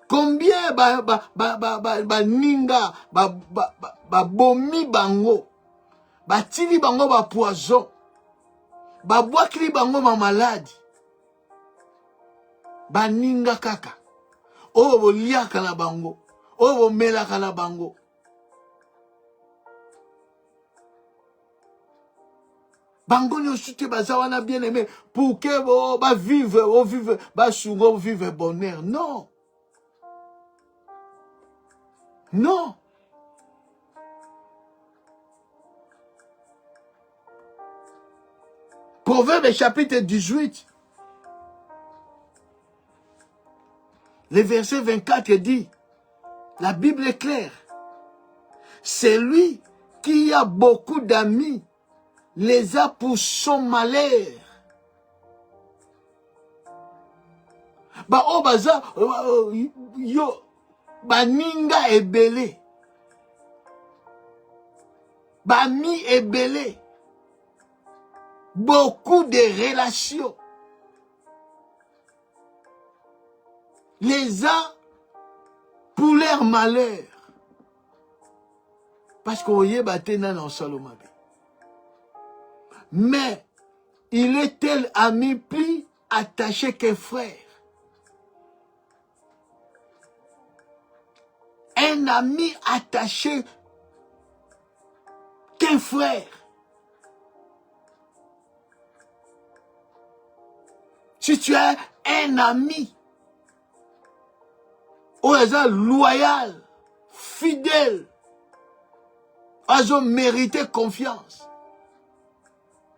[SPEAKER 2] combien ninga, bomi bango, tili bango poison, boakili bango malade, ninga kaka. Oh, bo liaka na bango. Oh, bo melaka na bango. Bango nyosu te bazawana bien aimé pour que bo ba vivre ba sungo vivre bonheur. Non. Non. Proverbe chapitre 18. Le verset 24 dit, la Bible est claire, c'est lui qui a beaucoup d'amis, les a pour son malheur. Ninga ebele, mi ebele, beaucoup de relations. Les uns pour leur malheur. Parce qu'on y est battu dans Salomabé. Mais il est tel ami plus attaché que frère. Un ami attaché qu'un frère. Si tu as un ami, loyal, fidèle, ils ont mérité confiance.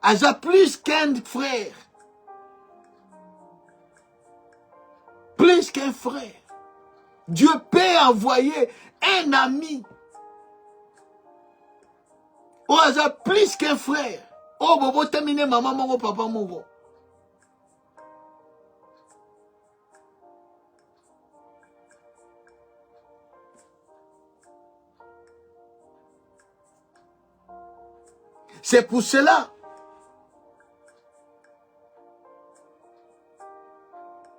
[SPEAKER 2] Ils ont plus qu'un frère. Plus qu'un frère. Dieu peut envoyer un ami. Ils ont plus qu'un frère. Oh, bobo terminer maman, mon papa, mon gros. C'est pour cela.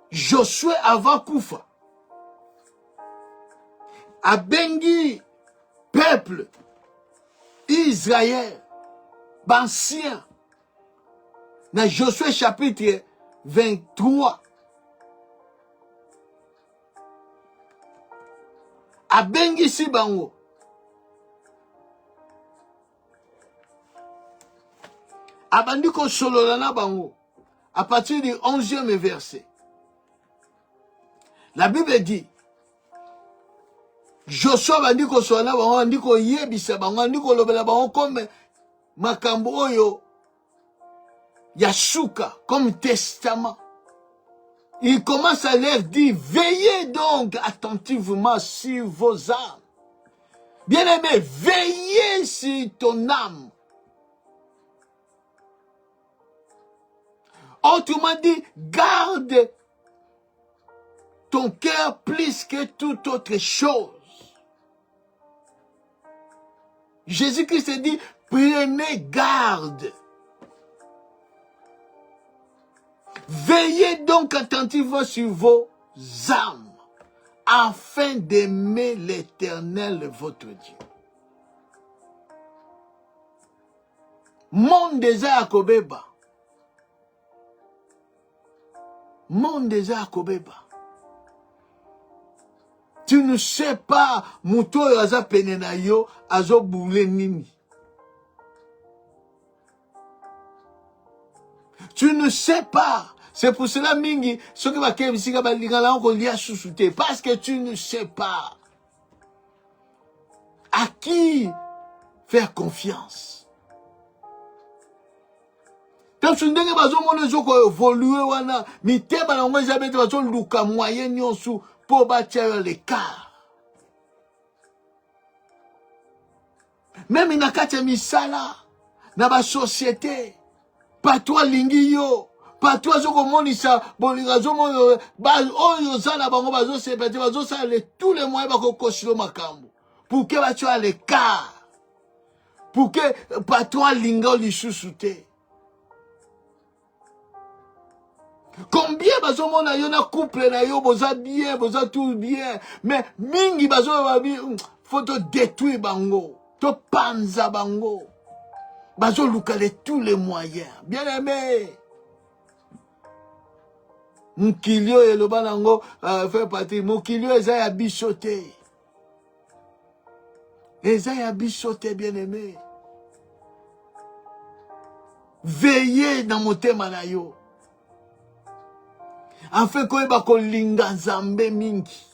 [SPEAKER 2] Josué avant Koufa a bengi peuple Israël, ancien, dans Josué chapitre 23. A bengi si bango. Abandi ko sololana bango à partir du 11e verset. La Bible dit Joshua abandi ko sololana bango, abandi ko yebisa bango, abandi ko lobela bango comme makambo oyo Yasuka, comme testament. Il commence à leur dire, veillez donc attentivement sur vos âmes. Bien-aimé, veillez sur ton âme. Autrement dit, garde ton cœur plus que toute autre chose. Jésus-Christ dit, prenez garde. Veillez donc attentivement sur vos âmes, afin d'aimer l'Éternel, votre Dieu. Mon désert Kobeba. Mon désert Kobeba. Tu ne sais pas, Mouto Yaza Penenayo, Azo Boule Nini. Tu ne sais pas C'est pour cela, mingi, ce qui va faire ici, parce que tu ne sais pas à qui faire confiance. Tant que ndenge bazomona ezoko évoluer wana, mitema na ngo ezabete bazoluka moyen nyonso po batia l'écart. Même na kati ya misala, na ba société, patwa lingi yo, patwa zoko monisa, bolinga zomo ba oyo zana bango bazo sepete, bazo sala tous les moyens bako kosilo makambo. Pour que batia l'écart. Pour que patwa linga lisusu te. Combien bazomona yo na couple na yo boza bien, boza tout bien, mais mingi faut te détruire bango, te panza bango. Bazo lukale tous les moyens. Bien aimé. Mukilio et le banango fait partie. Mukilio eza ya bichote. Eza ya bichote, bien aimé. Veillez dans mon thème na yo. Afin qu'on eba kolinga nzambe mingi.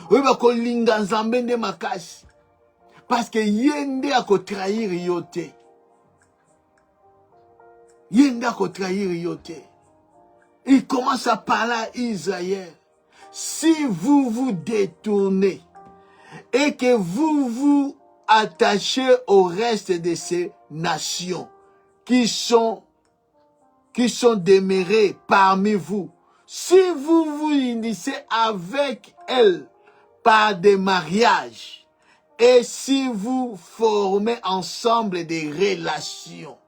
[SPEAKER 2] Oyeba kolinga nzambe nde makasi. Parce que yende a ko trahir yote. Yende a ko trahir yote. Il commence à parler à Israël. Si vous vous détournez et que vous vous attachez au reste de ces nations qui sont demeurées parmi vous, si vous vous unissez avec elles par des mariages et si vous formez ensemble des relations,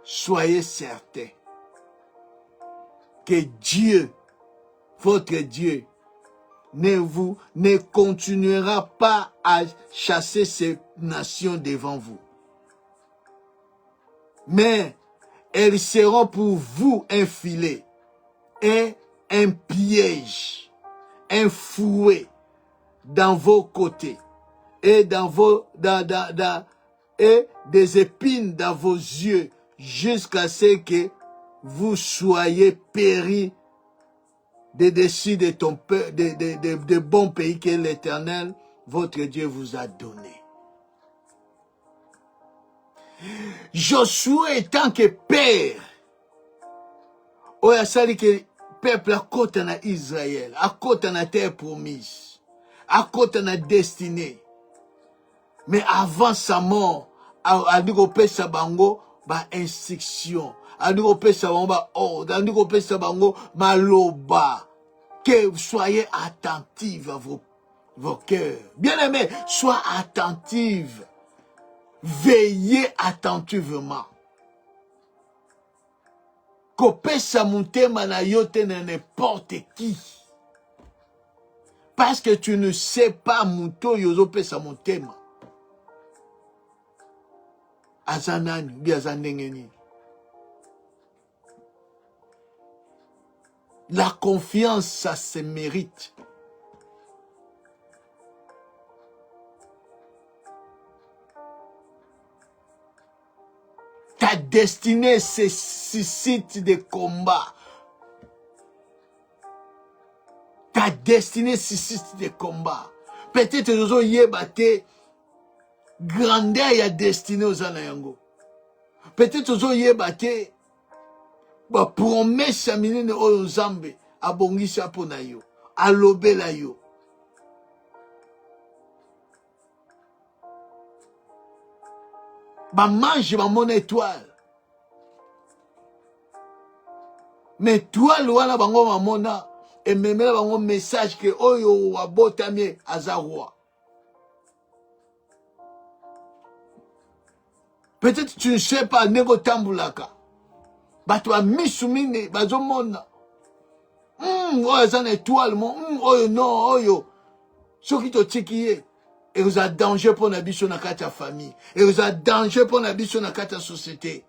[SPEAKER 2] soyez certains que Dieu, votre Dieu, ne continuera pas à chasser ces nations devant vous. Mais elles seront pour vous un filet et un piège, un fouet dans vos côtés et et des épines dans vos yeux jusqu'à ce que vous soyez péris de dessus de bons pays que l'Éternel, votre Dieu, vous a donné. Josué étant que père, oya sali que peuple à côté na Israël, à côté na terre promise, à côté na destinée. Mais avant sa mort, a dit qu'on peut sa bango, ba instruction, a dit qu'on peut sa bango, ba ordre, a dit qu'on peut sa bango, maloba. Que vous soyez attentifs à vos cœurs. Bien aimés, soyez attentifs. Veillez attentivement. Kopesa mutema na yote na n'importe qui. Parce que tu ne sais pas muto yozo pesa mutema. Azanani, bi azandengeni. La confiance, ça se mérite. Ta destinée suscite des combats. Ta destinée suscite des combats. Peut-être que nous yebate grandeur ya destinée aux anayango. Peut-être que nous yebate ba promesse ya minene oyo Nzambe abongisa pona yo, alobela yo. Ba mange ba mon étoile. Mais étoile wana bango mamona et memela bango message que oyo wabotami aza roi. Peut-être tu ne sais pas nego tambulaka. Bato ba misumine bazomona. Oyo zana étoile mon oyo non oyo. Soki to tikiye. Et vous avez danger pour la biso na kati ya famille. Et vous avez danger pour la biso na kati ya société.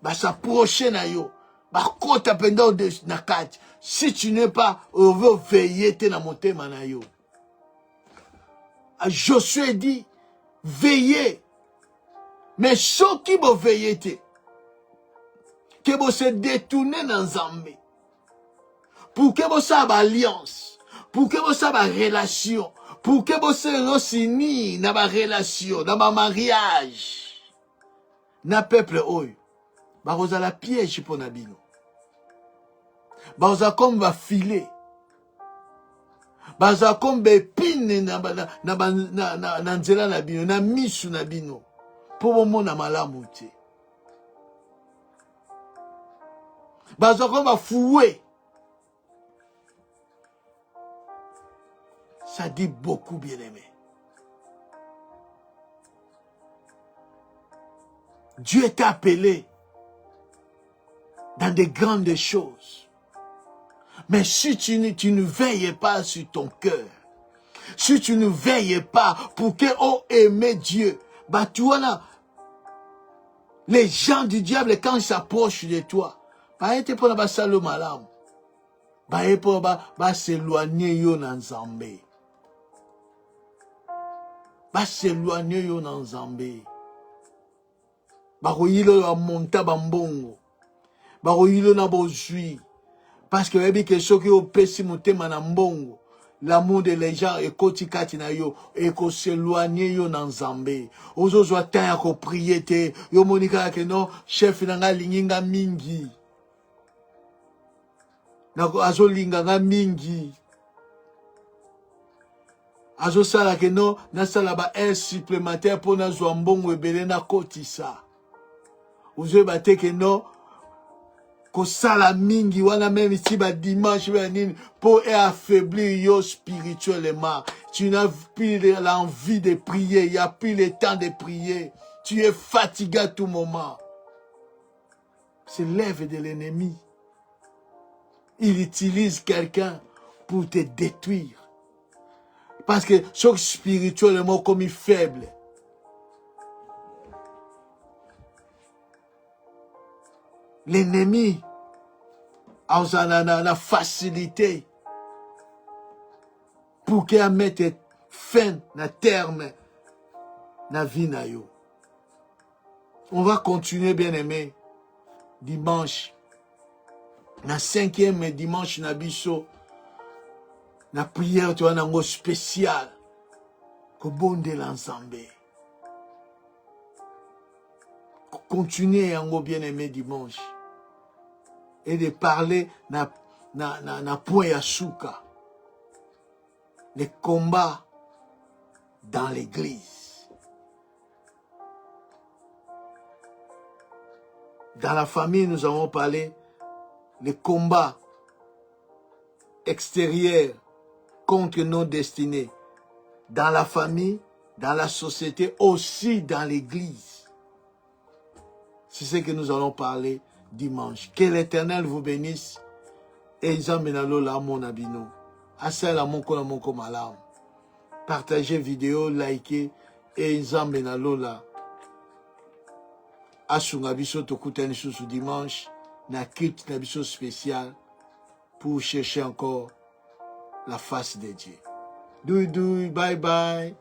[SPEAKER 2] Ba s'approcher na yo. Ba kota penda de na kati. Si tu n'es pas veut veiller te na motema na yo. Josué dit veillez. Mais ceux qui vont veiller te. que vous se détournez dans Nzambe. Pour que vous ayez alliance, pour que vous ayez relation, pour que vous soyez unis dans ma relation, dans ma mariage, dans le peuple, vous avez la piège pour Nabino. Vous avez comme un filet. Vous avez comme des épines dans nzela Nabino, dans misu Nabino, pour vous montrer malamu. Vous avez comme un fouet. Ça dit beaucoup, bien-aimé. Dieu t'a appelé dans de grandes choses. Mais si tu ne veilles pas sur ton cœur, si tu ne veilles pas pour que aimer Dieu, bah tu vois, les gens du diable, quand ils s'approchent de toi, bah ils te prennent pas ça le malam. Bah ils peuvent s'éloigner yo dans Nzambe. Bah s'éloigner yo dans Nzambe. Bah yilo ya monta bambongo. Bah yilo na bozui. Parce que il y a quelque chose qui est pessi motema na mbongo. L'amour de les gens est kotikati na yo et ko s'éloigner yo dans Nzambe. Ozo zo tanya ko prier te yo monika ke no chef nanga linginga mingi. Na azo linganga mingi. Azo sala ke no na sala ba air supplémentaire pour na zo mbongo ebele na kotisa. Ozo ba te ke no ko sala mingi wana même ici ba dimanche pour affaiblir yo spirituellement. Tu n'as plus l'envie de prier, il n'y a plus le temps de prier. Tu es fatigué à tout moment. C'est l'œuvre de l'ennemi. Il utilise quelqu'un pour te détruire. Parce que ce spirituellement comme il est faible. L'ennemi a la facilité pour qu'il mette fin à terme na vie na yo. On va continuer, bien aimé, dimanche. Na 5e dimanche na biso na prière tu as un spécial ko bonde l'ensemble. Continuer en bien aimé dimanche. Et de parler na point ya souka. Les combats dans l'église. Dans la famille, nous avons parlé les combats extérieurs contre nos destinées. Dans la famille, dans la société, aussi dans l'église. C'est ce que nous allons parler dimanche. Que l'Éternel vous bénisse. Et Nzambe la mon abino. Asala mon kona mon komalam. Partagez vidéo, likez. Et Nzambe la. Asunga biso tokutani sous dimanche. Na culte na biso spécial. Pour chercher encore la face de Dieu. Doudou, bye bye.